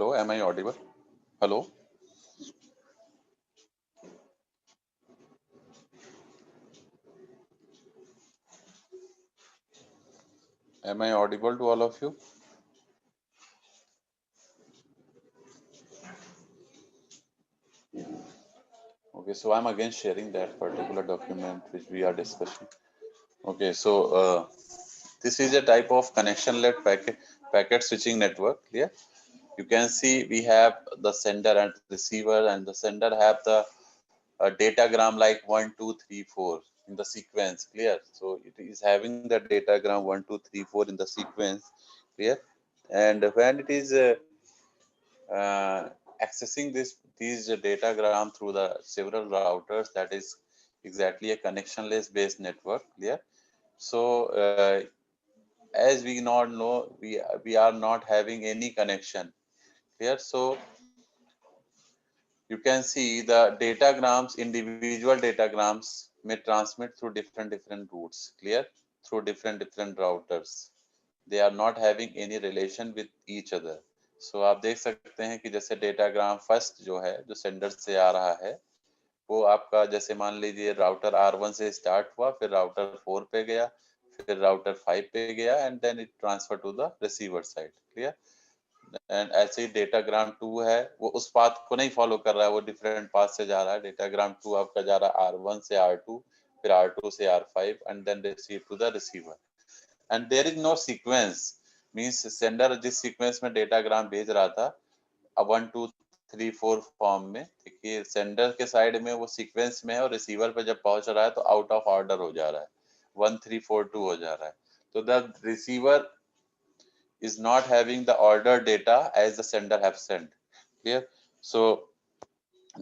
Hello, am I audible? Hello? Am I audible to all of you? Okay, so I'm again sharing that particular document which we are discussing. Okay, so this is a type of connection-led packet switching network. Clear? You can see we have the sender and receiver, and the sender have the datagram like 1, 2, 3, 4 in the sequence. Clear? So it is having the datagram 1, 2, 3, 4 in the sequence. Clear? And when it is uh, accessing these datagram through the several routers, that is exactly a connectionless based network. Clear? So as we not know, we are not having any connection here. So you can see the datagrams, individual datagrams may transmit through different routes. Clear? Through different routers. They are not having any relation with each other. So आप देख सकते हैं कि जैसे datagram first जो है जो sender से आ रहा है वो आपका जैसे मान लीजिए राउटर R1 से स्टार्ट हुआ, फिर राउटर 4 पे गया, फिर राउटर 5 पे गया, and then it transfer to the receiver side. Clear? And ऐसे ही डेटाग्राम 2 है, वो उस पाथ को नहीं फॉलो कर रहा है, वो डिफरेंट पाथ से जा रहा है. डेटाग्राम 2 आपका जा रहा है R1 से R2, फिर R2 से R5, and then receive to the receiver. And there is no sequence, means sender जिस सीक्वेंस में डेटाग्राम भेज रहा था, अब 1 2 3 4 फॉर्म में, देखिए सेंडर के साइड में वो सीक्वेंस में है, और रिसीवर पे जब पहुंच रहा है तो आउट ऑफ ऑर्डर हो जा रहा है, 1 3 4 2 हो जा रहा है. तो the receiver is not having the order data as the sender have sent. Clear? So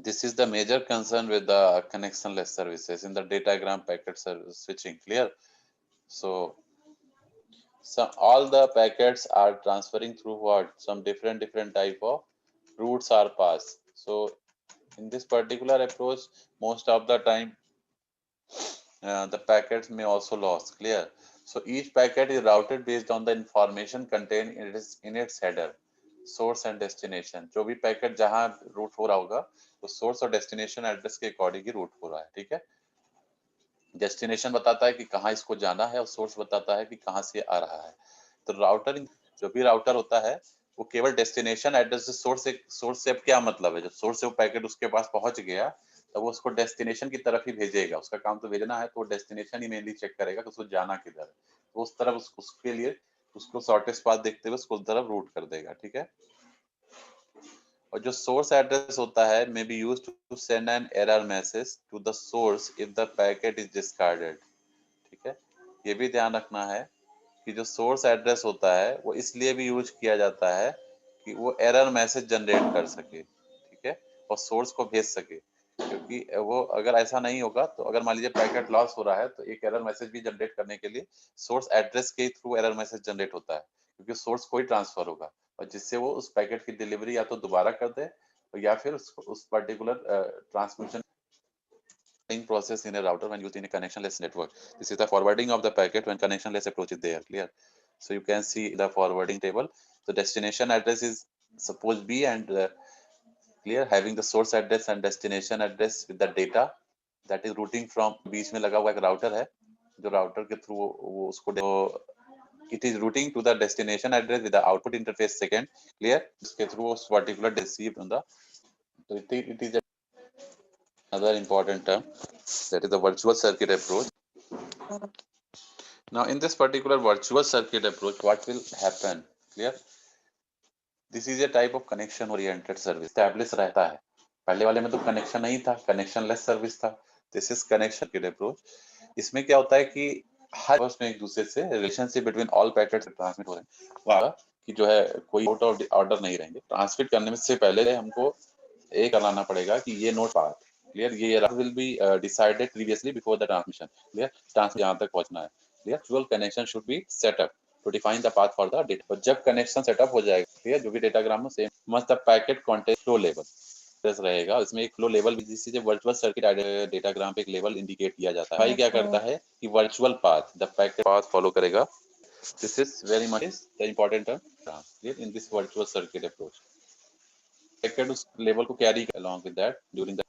this is the major concern with the connectionless services in the datagram packet service switching. Clear? So all the packets are transferring through what? Some different type of routes are passed. So in this particular approach, most of the time the packets may also lost. Clear? So each packet is routed based on the information contained in its header, source and destination. जो भी packet जहां root हो रहा होगा तो source और destination address के according ही root हो रहा है. ठीक है? डेस्टिनेशन बताता है कि कहाँ इसको जाना है, और सोर्स बताता है कि कहाँ से आ रहा है. तो राउटर, जो भी राउटर होता है वो केवल डेस्टिनेशन एड्रेस से सोर्स से अब क्या मतलब है, जब सोर्स से वो पैकेट उसके पास पहुंच गया तो वो उसको डेस्टिनेशन की तरफ ही भेजेगा. उसका काम तो भेजना है, तो वो डेस्टिनेशन ही मेनली चेक करेगा कि उसको जाना किधर है, तो उस तरफ उसके लिए उसको शॉर्टेस्ट पाथ देखते हुए उसको उस तरफ रूट कर देगा. ठीक है? और जो सोर्स एड्रेस होता है may be used to send an error message to the source if the packet is discarded. ठीक है? ये भी ध्यान रखना है कि जो सोर्स एड्रेस होता है वो इसलिए भी यूज किया जाता है कि वो एरर मैसेज जनरेट कर सके. ठीक है? और सोर्स को भेज सके. क्योंकि वो अगर ऐसा नहीं होगा तो अगर मान लीजिए पैकेट लॉस हो रहा है तो एक एरर मैसेज भी जनरेट करने के लिए सोर्स एड्रेस के थ्रू एरर मैसेज जनरेट होता है, क्योंकि सोर्स को ही ट्रांसफर होगा, और जिससे वो उस पैकेट की डिलीवरी या तो दोबारा कर दे या फिर उस particular transmission process in a router when used in a connectionless network. This is the forwarding of the packet when connectionless approach is there. Clear? So you can see the forwarding table. The destination address is supposed B, and clear, having the source address and destination address with the data that is routing from. बीच में लगा हुआ एक router है जो router के through वो उसको it is routing to the destination address with the output interface second. Clear? इसके थ्रू उस particular received on the, so it is another important term, that is the virtual circuit approach. Now in this particular virtual circuit approach, what will happen? Clear? This is a type of connection oriented service. Established रहता है. पहले वाले में तो connection नहीं था, connectionless service था. This is connection circuit approach. इसमें क्या होता है कि हर बस में एक दूसरे से relationship between all packets transmit हो रहे हैं. वाह कि जो है कोई आउट ऑफ ऑर्डर नहीं रहेंगे. ट्रांसमिट करने से पहले हमको एक कराना पड़ेगा कि ये नोट पाथ. क्लियर? ये will be decided previously before the transmission. Clear? Transmit यहाँ तक पहुंचना है. Clear? Actual connection should be set up to define the path for the data. और जब कनेक्शन सेटअप हो जाएगा, ठीक है, जो भी डेटाग्राम में same must the packet contain flow level रहेगा. इसमें एक फ्लो लेवल जिससे वर्चुअल सर्किट डेटाग्राम पे एक लेवल इंडिकेट किया जाता है. भाई क्या करता है कि virtual path the packet path follow करेगा. This is very much the important term in this virtual circuit approach. Packet उस लेबल को carry along with that during the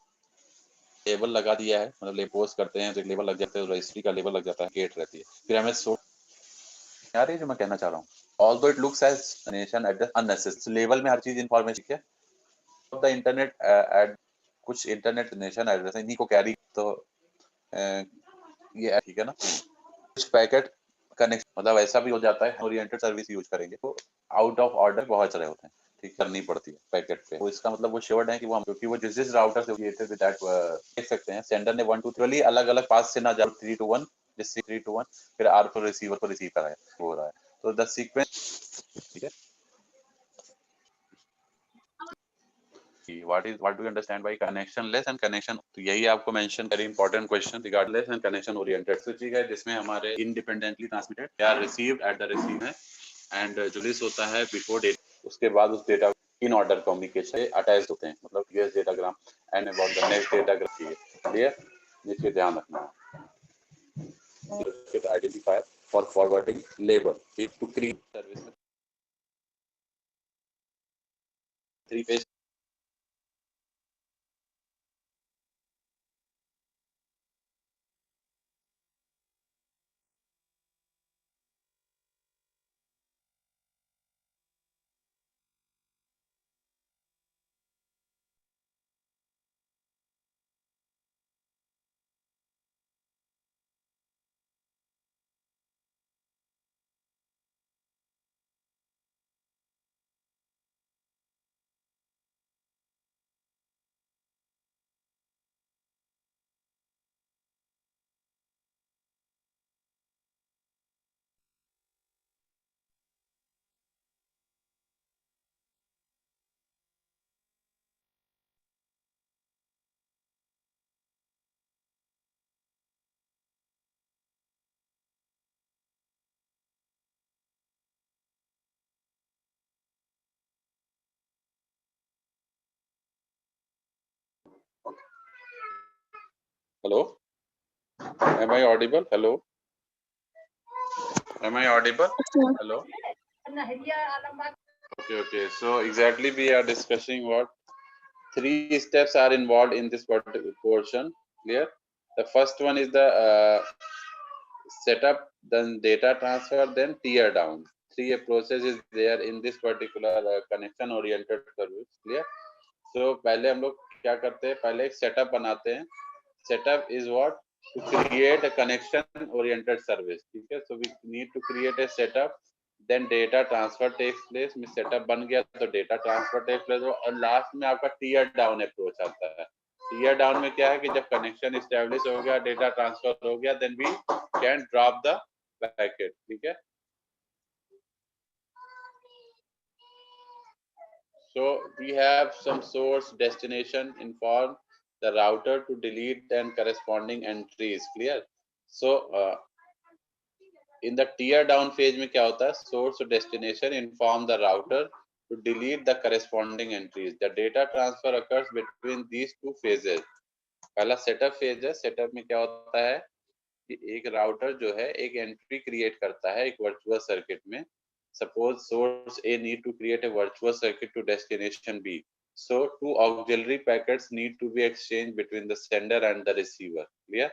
label लगा दिया है, मतलब ले पोस्ट करते हैं तो लेबल लग जाता है, रजिस्ट्री का लेबल लग जाता है, गेट रहती है, फिर हमें यार ये जो मैं कहना चाह रहा हूँ, although it looks as destination address unnecessary, label में हर चीज इंफॉर्मेशन है, द इंटरनेट एड कुछ इंटरनेट नेशन एड्रेस इन्हीं को कैरी, तो ये ठीक है ना। कुछ पैकेट कनेक्ट मतलब ऐसा भी हो जाता है, ओरिएंटेड सर्विस यूज करेंगे तो आउट ऑफ ऑर्डर बहुत सारे होते हैं, ठीक करनी पड़ती है पैकेट पे, तो इसका मतलब वो श्योर्ड है कि वो हम, क्योंकि वो जिस जिस राउटर से क्रिएटेड विद दैट देख सकते हैं सेंडर ने 1 2 3 अलग अलग पास से ना जाओ 3 to 1, जिससे 3 to 1 फिर आर को रिसीवर को रिसीव कराया हो रहा है, तो द सीक्वेंस, ठीक है। what do you understand by connectionless and connection, तो यही आपको mention very important question, regardless and connection oriented switching है जिसमें हमारे independently transmitted या received at the receive है एंड जो लिस्ट होता है बिफोर डेटा, उसके बाद उस data in order communication attach होते हैं, मतलब US datagram and about the next datagram, clear, जिसके ध्यान रखना है identifier for forwarding label to create service में 3 page. Hello, am I audible? Hello, am I audible? Hello. Okay, so exactly we are discussing what 3 steps are involved in this particular portion, clear. The first one is the setup, then data transfer, then tear down. 3 process is there in this particular connection oriented service, clear. So पहले हम लोग क्या करते हैं, पहले एक setup बनाते हैं. Setup is what? To create a connection oriented service, ठीक है. So we need to create a setup, then data transfer takes place. में setup बन गया तो data transfer takes place, और लास्ट में आपका tear down approach आता है. टीयर डाउन में क्या है कि जब कनेक्शन इस्टेब्लिश हो गया, डेटा ट्रांसफर हो गया, then we can drop the packet, ठीक है. So we have some source destination inform the router to delete and corresponding entries, clear. So in the tear down phase में क्या होता है, source destination inform the router to delete the corresponding entries. The data transfer occurs between these 2 phases. पहला setup phase है. Setup में क्या होता है कि एक राउटर जो है एक एंट्री क्रिएट करता है एक वर्चुअल सर्किट में. Suppose source A need to create a virtual circuit to destination B, so 2 auxiliary packets need to be exchanged between the sender and the receiver, clear.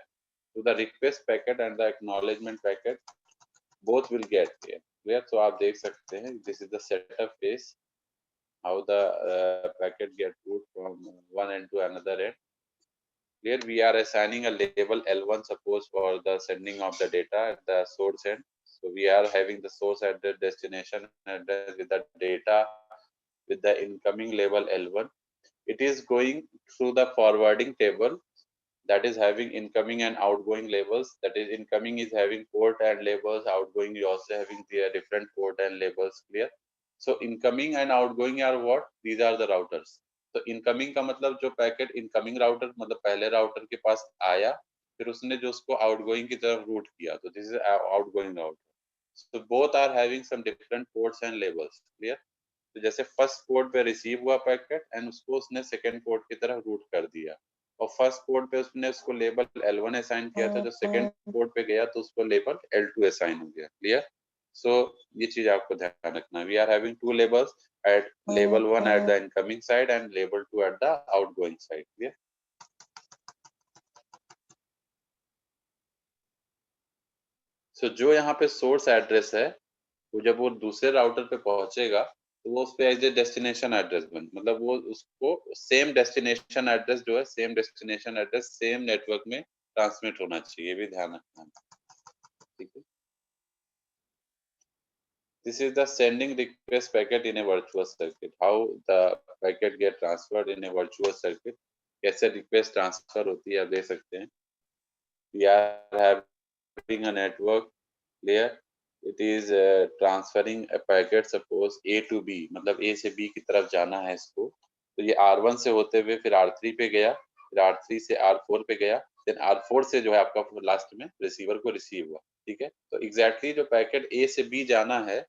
So the request packet and the acknowledgement packet both will get here, clear. So आप देख सकते हैं, this is the setup phase, how the packet get route from one end to another end. Here we are assigning a label L1, suppose, for the sending of the data at the source end. So we are having the source address, destination address with the data with the incoming label L1. It is going through the forwarding table that is having incoming and outgoing labels. That is, incoming is having port and labels, outgoing is also having their different port and labels, clear. So incoming and outgoing are what? These are the routers. तो incoming का मतलब जो packet incoming router मतलब पहले router के पास आया, फिर उसने जो उसको आउटगोइंग की तरफ रूट किया, तो this is outgoing router. So both are having some different ports and labels, clear. तो जैसे फर्स्ट पोर्ट पे रिसीव हुआ पैकेट एंड उसको उसने सेकंड पोर्ट की तरफ रूट कर दिया, और फर्स्ट पोर्ट पे उसने उसको लेबल L1 असाइन किया था, जो सेकंड पोर्ट पे गया तो उसको लेबल L2 असाइन हो गया, क्लियर. So ये चीज आपको ध्यान रखना है. We are having two labels, at label 1 at the incoming side and label 2 at the outgoing side. Yeah? So जो यहाँ पे सोर्स एड्रेस है वो जब वो दूसरे राउटर पे पहुंचेगा तो वो उस पे एज ए डेस्टिनेशन एड्रेस बन, मतलब वो उसको सेम डेस्टिनेशन एड्रेस जो है, same destination address same network में ट्रांसमिट होना चाहिए, भी ध्यान रखना है. ठीक है. This is the sending request packet in a virtual circuit. How the packet get transferred in a virtual circuit? कैसे request transfer होती है आप देख सकते हैं. We are having a network layer. It is transferring a packet, suppose A to B, मतलब A से B की तरफ जाना है इसको. तो ये R1 से होते हुए फिर R3 पे गया, फिर R3 से R4 पे गया, then R4 से जो है आपका लास्ट में रिसीवर को रिसीव हुआ. ठीक है. तो एग्जैक्टली जो पैकेट A से B जाना है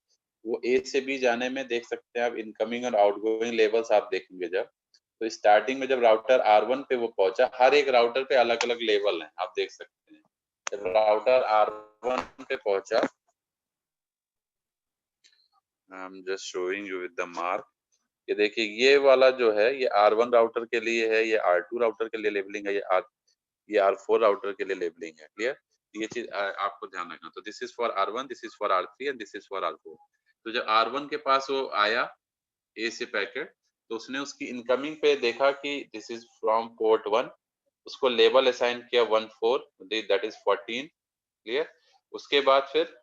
वो A से B जाने में देख सकते हैं आप इनकमिंग और आउटगोइंग लेवल्स आप देखेंगे जब. तो स्टार्टिंग में जब राउटर R1 पे वो पहुंचा, हर एक राउटर पे अलग अलग लेवल हैं आप देख सकते हैं. जब राउटर R1 पे पहुंचा, I am just showing you with the mark. ये देखिए ये वाला जो है ये R1 राउटर के लिए है, ये R2 राउटर के लिए लेबलिंग है, ये R4 राउटर के लिए लेबलिंग है. क्लियर. ये चीज आपको ध्यान रखना. तो this is for R1, this is for R3 and this is for R4. तो जब R1 के पास वो आया A से पैकेट, तो उसने उसकी इनकमिंग पे देखा कि दिस इज फ्रॉम पोर्ट 1, उसको लेबल असाइन किया 14, दैट इज 14. क्लियर. उसके बाद फिर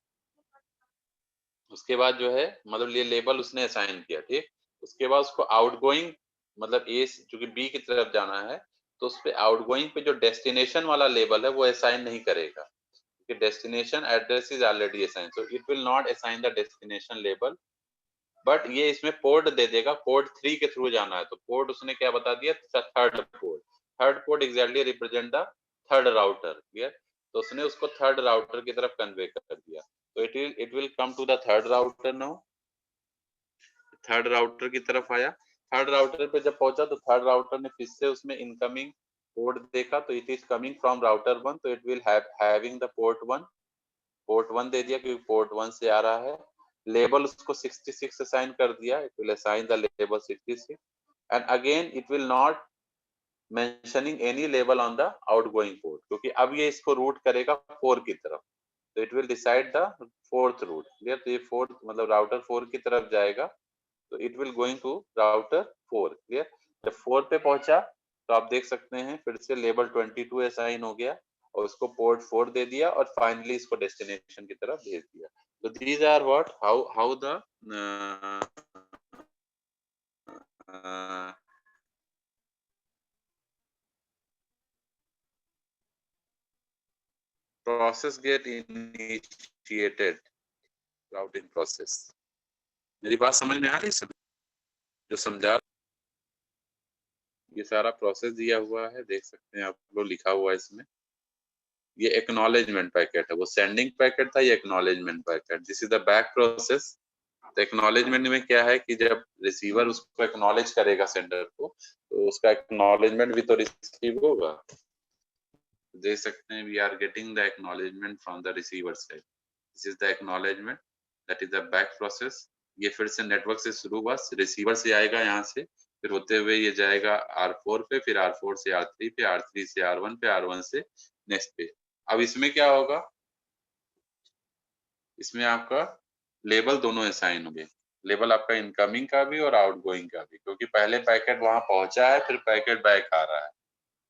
उसके बाद जो है मतलब ये लेबल उसने असाइन किया. ठीक. उसके बाद उसको आउटगोइंग मतलब ए जो कि बी की तरफ जाना है, तो उस पे आउटगोइंग पे जो डेस्टिनेशन वाला लेबल है वो असाइन नहीं करेगा, क्योंकि destination address is already assign, so it will not assign the destination label. But ये इसमें पोर्ट दे देगा, पोर्ट 3 के थ्रू जाना है. तो पोर्ट उसने क्या बता दिया, third port. Third port exactly represent the third router. Clear. तो उसने उसको थर्ड राउटर की तरफ कन्वे कर दिया. तो it will come to the third router now. Third router की तरफ आया. थर्ड राउटर पे जब पहुंचा तो थर्ड राउटर ने फिर से उसमें इनकमिंग पोर्ट देखा, तो it is coming from router 1, तो it will having the port 1 दे दिया क्योंकि पोर्ट 1 से आ रहा है. लेबल उसको 66 असाइन कर दिया, it will assign the label 66. And again it will not mentioning any label on the outgoing port, क्योंकि अब ये इसको रूट करेगा 4 की तरफ. तो it will decide the fourth route. Clear. तो ये फोर्थ मतलब राउटर 4 की तरफ जाएगा, तो it will going to router 4. Clear. जब 4 पे पहुंचा तो आप देख सकते हैं फिर से लेबल 22 असाइन हो गया और उसको पोर्ट 4 दे दिया और फाइनली इसको डेस्टिनेशन की तरफ भेज दिया. तो these are what how the process get initiated, routing process. मेरी बात समझ में आ रही है? जो समझा ये सारा प्रोसेस दिया हुआ है, देख सकते हैं आप लोग, लिखा हुआ है इसमें. ये एक्नॉलेजमेंट पैकेट है, वो सेंडिंग पैकेट था, ये acknowledgement packet. This is the back process. तो एक्नॉलेजमेंट में क्या है कि जब रिसीवर उसको एक्नॉलेज करेगा सेंडर को, तो उसका एक्नॉलेजमेंट भी तो रिसीव होगा. देख सकते हैं we are getting the acknowledgement from the receiver side. This is the acknowledgement, that is the back process. ये फिर से नेटवर्क से शुरू हुआ, रिसीवर से आएगा यहाँ से, फिर होते हुए ये जाएगा R4 पे, फिर R4 से R3 पे, R3 से R1 पे, R1 से नेक्स्ट पे. अब इसमें क्या होगा, इसमें आपका लेबल दोनों असाइन होंगे, लेबल आपका इनकमिंग का भी और आउटगोइंग का भी, क्योंकि पहले पैकेट वहां पहुंचा है फिर पैकेट बैक आ रहा है.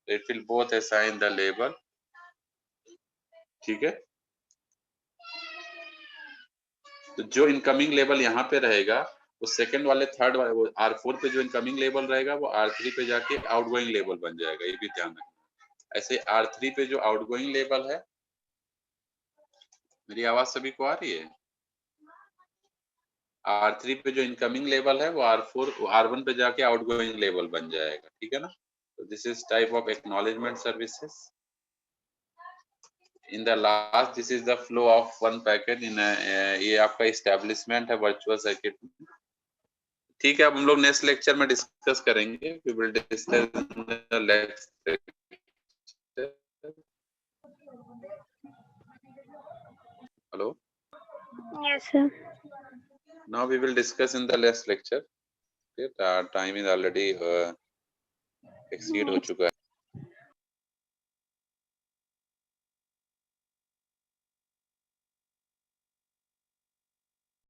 तो it will both assign the label. ठीक है. तो जो इनकमिंग लेबल यहाँ पे रहेगा वो सेकंड वाले थर्ड वाले वो R4 पे जो इनकमिंग लेबल रहेगा वो R3 पे जाके आउटगोइंग लेबल बन जाएगा, ये भी ध्यान रखना. ऐसे R3 पे जो आउटगोइंग लेबल है, मेरी आवाज सभी को आ रही है? R3 पे जो इनकमिंग लेवल है वो R1 पे जाके आउटगोइंग लेवल बन जाएगा. ठीक है ना. तो this is type of acknowledgement services. In the last this is the flow of one packet in, ये आपका एस्टेब्लिशमेंट है वर्चुअल सर्किट. ठीक है. अब हम लोग नेक्स्ट लेक्चर में डिस्कस करेंगे. We will discuss next. Hello. Yes, sir. Now we will discuss in the next lecture. Okay, time is already exceed हो चुका है.